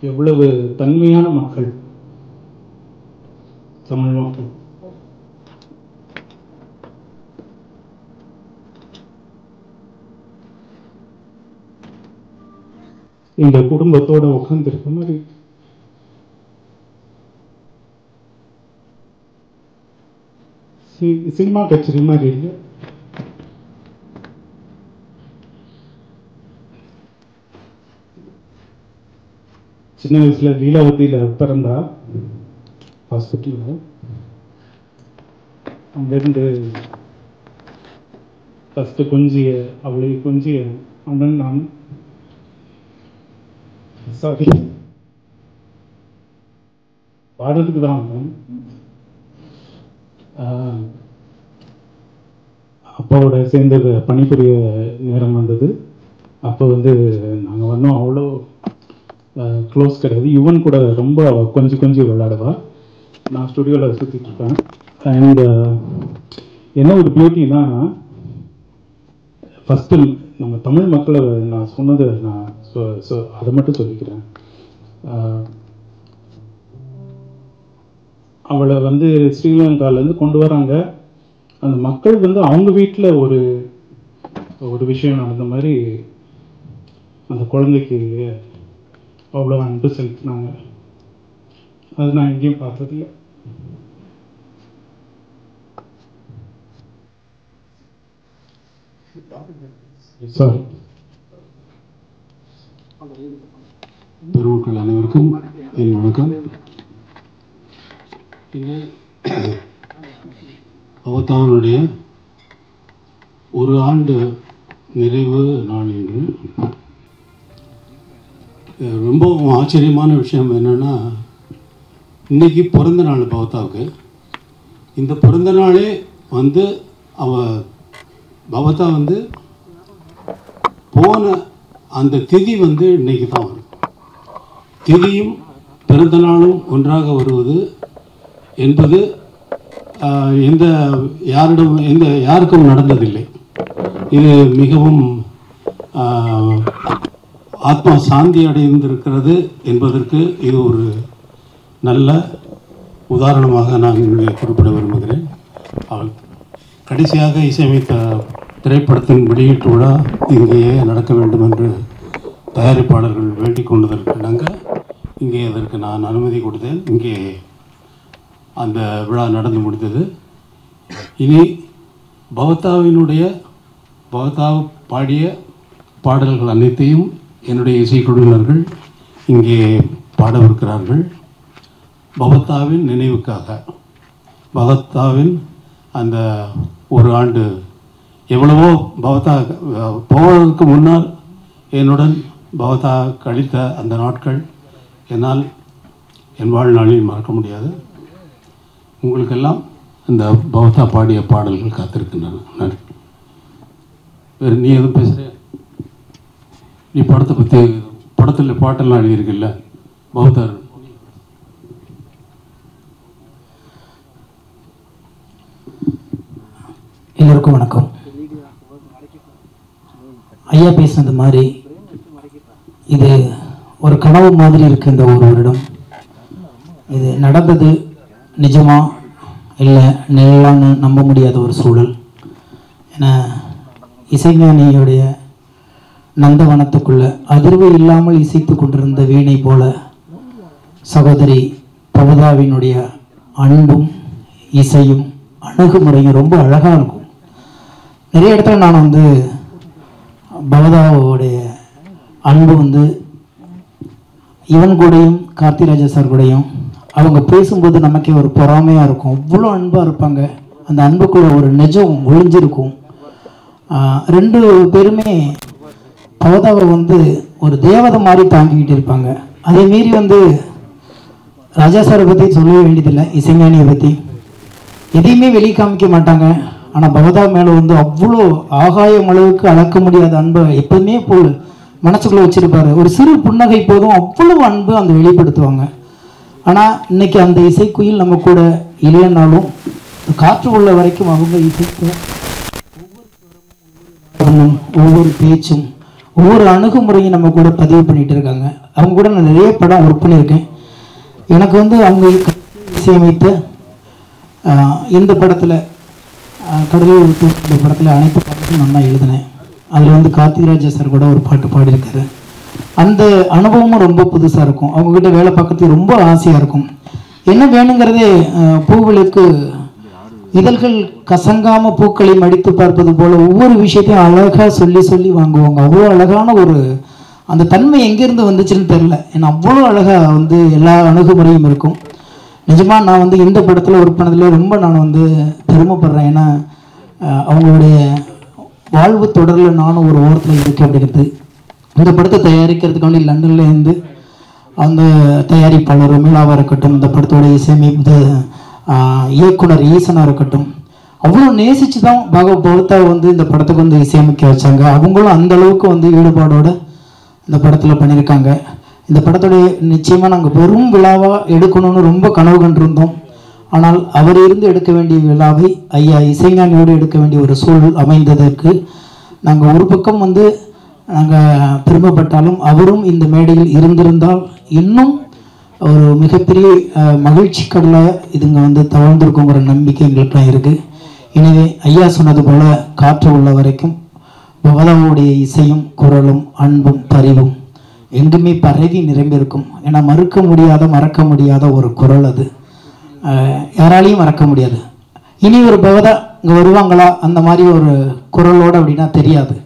எவ்வளவு தன்மையான மக்கள் தமிழ் மக்கள். இந்த குடும்பத்தோட உட்கார்ந்துருக்க மாதிரி சினிமா கச்சேரி மாதிரி இல்லை. சின்ன வயசுல லீலாவதியில பிறந்தா ஹாஸ்பிட்டலில். அங்கிருந்து ஃபஸ்ட்டு கொஞ்சிய அவளை கொஞ்சிய அண்ணன் நான் சாரி பாடுறதுக்கு தான் வந்தேன். அப்பாவோட சேர்ந்து பணிபுரிய நேரம் வந்தது. அப்போ நாங்கள் வந்தோம். அவ்வளோ க்ளோஸ் கிடையாது. யுவன் கூட ரொம்ப கொஞ்சம் விளையாடுவா. நான் ஸ்டுடியோவில் சுற்றிட்டு இருப்பேன். அண்ட் என்ன ஒரு பியூட்டினா, ஃபஸ்ட்டு நம்ம தமிழ் மக்களை நான் சொன்னதை நான் அதை மட்டும் சொல்லிக்கிறேன். அவளை ஸ்ரீலங்காலேருந்து கொண்டு வராங்க. அந்த மக்கள் அவங்க வீட்டில் ஒரு விஷயம் நடந்த மாதிரி அந்த குழந்தைக்கு அவ்வளோ அன்பு செலுத்தினாங்க. அது நான் எங்கேயும் பார்த்ததில்லை. சாரி. பெருமக்கள் அனைவருக்கும் என் வணக்கம். அவதானுடைய ஒரு ஆண்டு நிறைவு நாள் என்று. ரொம்ப ஆச்சரியமான விஷயம் என்னென்னா, இன்றைக்கி பிறந்த நாள் பவதாவுக்கு. இந்த பிறந்த நாளே பவதா போன அந்த திதி இன்னைக்கு தான் வரும். திதியும் பிறந்த நாளும் ஒன்றாக வருவது என்பது யாருக்கும் நடந்ததில்லை. இது மிகவும் ஆத்மா சாந்தி அடைந்திருக்கிறது என்பதற்கு இது ஒரு நல்ல உதாரணமாக நான் இங்கே குறிப்பிட விரும்புகிறேன். அவள் கடைசியாக இசையமைத்த திரைப்படத்தின் வெளியீட்டு விழா இங்கேயே நடக்க வேண்டும் என்று தயாரிப்பாளர்கள் வேண்டிக் கொண்டதற்கு இணங்க இங்கே அதற்கு நான் அனுமதி கொடுத்தேன். இங்கே அந்த விழா நடந்து முடிந்தது. இனி பவதா பாடிய பாடல்கள் அனைத்தையும் என்னுடைய இசைக்குழுவினர்கள் இங்கே பாடவிருக்கிறார்கள். பவதாவின் நினைவுக்காக, பவதாவின் அந்த ஒரு ஆண்டு எவ்வளவோ பவதா போவதற்கு முன்னால் என்னுடன் பவதா கழித்த அந்த நாட்கள் என்னால் என் வாழ்நாளில் மறக்க முடியாது. உங்களுக்கெல்லாம் இந்த பவதா பாடிய பாடல்கள் காத்திருக்கின்றன. நன்றி. வேறு நீ எதுவும் பேசுகிற? நீ படத்தை பற்றி படத்தில் பாட்டெல்லாம் எழுதியிருக்கில்ல பவதா? எல்லோருக்கும் வணக்கம். ஐயா பேசினது மாதிரி இது ஒரு கனவு மாதிரி இருக்கு. இந்த ஒரு வருடம் இது நடந்தது நிஜமா இல்லை நிழலான்னு நம்ப முடியாத ஒரு சூழல். ஏன்னா இசைஞானியுடைய நந்தவனத்துக்குள்ள அதிர்வு இல்லாமல் இசைத்து கொண்டிருந்த வீணை போல சகோதரி பவதாவினுடைய அன்பும் இசையும் அணுகுமுறையும் ரொம்ப அழகாக இருக்கும். நிறைய இடத்துல நான் பவதாவோடைய அன்பு இவன் கூடயும் கார்த்திராஜா சார் கூடயும் அவங்க பேசும்போது நமக்கே ஒரு பொறாமையாக இருக்கும். அவ்வளோ அன்பாக இருப்பாங்க. அந்த அன்புக்குள்ள ஒரு நிஜம் ஒளிஞ்சிருக்கும். ரெண்டு பேருமே பவதாவை ஒரு தேவதை மாதிரி தாங்கிக்கிட்டு இருப்பாங்க. அதே மீறி ராஜா சாரை பற்றி சொல்லவே வேண்டியதில்லை. இசைஞானியை பற்றி எதையுமே வெளியே காமிக்க மாட்டாங்க. ஆனால் பவதா மேலே அவ்வளோ ஆகாயம் அளவுக்கு அளக்க முடியாத அன்பை எப்பவுமே போல் மனசுக்குள்ளே வச்சுருப்பாரு. ஒரு சிறு புன்னகை போதும் அவ்வளோ அன்பு வெளிப்படுத்துவாங்க. ஆனால் இன்னைக்கு அந்த இசைக்குயில் நம்ம கூட இல்லைன்னாலும் காற்று உள்ள வரைக்கும் அவங்க இசைக்கும் ஒவ்வொரு பேச்சும் ஒவ்வொரு அணுகுமுறையும் நம்ம கூட பதிவு பண்ணிகிட்டு இருக்காங்க. அவங்க கூட நான் நிறைய படம் ஒர்க் பண்ணியிருக்கேன். எனக்கு வந்து அவங்க இசையமைத்த இந்த படத்தில் கடலூர் இந்த படத்தில் அனைத்து பாட்டுக்கும் நான் தான் எழுதினேன். அதில் வந்து கார்த்திராஜா சார் கூட ஒரு பாட்டு பாடியிருக்காரு. அந்த அனுபவமும் ரொம்ப புதுசாக இருக்கும். அவங்கக்கிட்ட வேலை பார்க்கறதுக்கு ரொம்ப ஆசையாக இருக்கும். என்ன வேணுங்கிறதே பூவுகளுக்கு இதழ்கள் கசங்காமல் பூக்களை மடித்து பார்ப்பது போல் ஒவ்வொரு விஷயத்தையும் அழகாக சொல்லி சொல்லி வாங்குவாங்க. அவ்வளோ அழகான ஒரு அந்த தன்மை எங்கேருந்து வந்துச்சுன்னு தெரில. ஏன்னா அவ்வளோ அழகாக வந்து எல்லா அணுகுமுறையும் இருக்கும். நிஜமாக நான் வந்து இந்த படத்தில் ஒர்க் பண்ணதில் ரொம்ப நான் வந்து பெருமைப்படுறேன். ஏன்னா அவங்களுடைய வாழ்வு தொடரில் நானும் ஒரு ஓரத்தில் இருக்கேன் அப்படிங்கிறது. இந்த படத்தை தயாரிக்கிறதுக்காண்டி லண்டனில் இருந்து அந்த தயாரிப்பாளர் மீளாவாக இருக்கட்டும், இந்த படத்தோட இசையமைப்பு இயக்குனர் ஈசனாக இருக்கட்டும், அவ்வளோ நேசித்து தான் பவத்தாவை வந்து இந்த படத்துக்கு வந்து இசையமைக்க வச்சாங்க. அவங்களும் அந்தளவுக்கு வந்து ஈடுபாடோடு இந்த படத்தில் பண்ணியிருக்காங்க. இந்த படத்தோடைய நிச்சயமாக நாங்கள் வெறும் விழாவாக எடுக்கணும்னு ரொம்ப கனவு கண்டிருந்தோம். ஆனால் அவர் இருந்து எடுக்க வேண்டிய விழாவை ஐயா இசைஞானியோடு எடுக்க வேண்டிய ஒரு சூழல் அமைந்ததற்கு நாங்கள் ஒரு பக்கம் வந்து நாங்கள் பெருமைப்பட்டாலும் அவரும் இந்த மேடையில் இருந்திருந்தால் இன்னும் ஒரு மிகப்பெரிய மகிழ்ச்சி கடலாக இதுங்க வந்து தவழ்ந்திருக்குங்கிற நம்பிக்கை எங்களுக்குலாம் இருக்குது. எனவே ஐயா சொன்னது போல் காற்று உள்ள வரைக்கும் பவதாவுடைய இசையும் குரலும் அன்பும் பரிவும் எங்குமே பரவி நிரம்பியிருக்கும். ஏன்னா மறக்க முடியாத ஒரு குரல் அது. யாராலையும் மறக்க முடியாது. இனி ஒரு பவதா இங்கே வருவாங்களா அந்த மாதிரி ஒரு குரலோடு அப்படின்னா தெரியாது.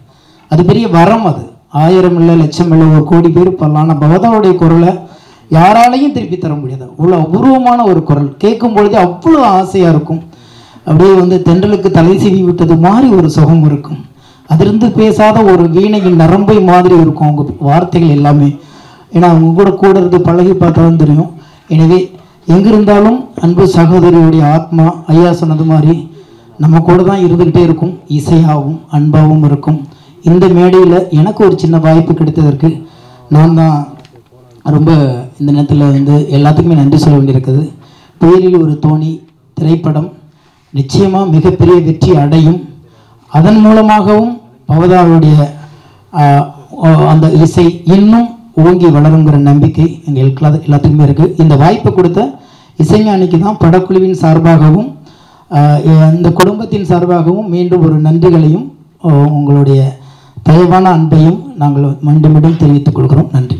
அது பெரிய வரம். அது 1000 இல்லை, லட்சம் இல்லை, 1 கோடி பேர் பண்ணலாம். ஆனால் பவதாவுடைய குரலை யாராலையும் திருப்பி தர முடியாது. அவ்வளோ அபூர்வமான ஒரு குரல். கேட்கும் பொழுதே அவ்வளோ ஆசையாக இருக்கும். அப்படியே வந்து தென்றலுக்கு தலை சீவி விட்டது மாதிரி ஒரு சுகம் இருக்கும். அதிலிருந்து பேசாத ஒரு வீணையின் நரம்பை மாதிரி இருக்கும் அவங்க வார்த்தைகள் எல்லாமே. ஏன்னா அவங்க கூட இருந்து பழகி பார்த்தாலும் தெரியும். எனவே எங்கிருந்தாலும் அன்பு சகோதரியுடைய ஆத்மா ஐயா சொன்னது மாதிரி நம்ம கூட தான் இருந்துக்கிட்டே இருக்கும். இசையாகவும் அன்பாகவும் இருக்கும். இந்த மேடையில் எனக்கு ஒரு சின்ன வாய்ப்பு கிடைத்ததற்கு நான் தான் ரொம்ப இந்த நேரத்தில் வந்து எல்லாத்துக்குமே நன்றி சொல்ல வேண்டியிருக்குது. புயலில் ஒரு தோணி திரைப்படம் நிச்சயமாக மிகப்பெரிய வெற்றி அடையும். அதன் மூலமாகவும் பவதாவுடைய அந்த இசை இன்னும் ஓங்கி வளருங்கிற நம்பிக்கை எங்களுக்கு எல்லாத்துக்குமே இருக்குது. இந்த வாய்ப்பு கொடுத்த இசைஞானிக்கு தான் படக்குழுவின் சார்பாகவும் இந்த குடும்பத்தின் சார்பாகவும் மீண்டும் ஒரு நன்றிகளையும் உங்களுடைய தயவான அன்பையும் நாங்கள் மீண்டும் தெரிவித்துக் கொள்கிறோம். நன்றி.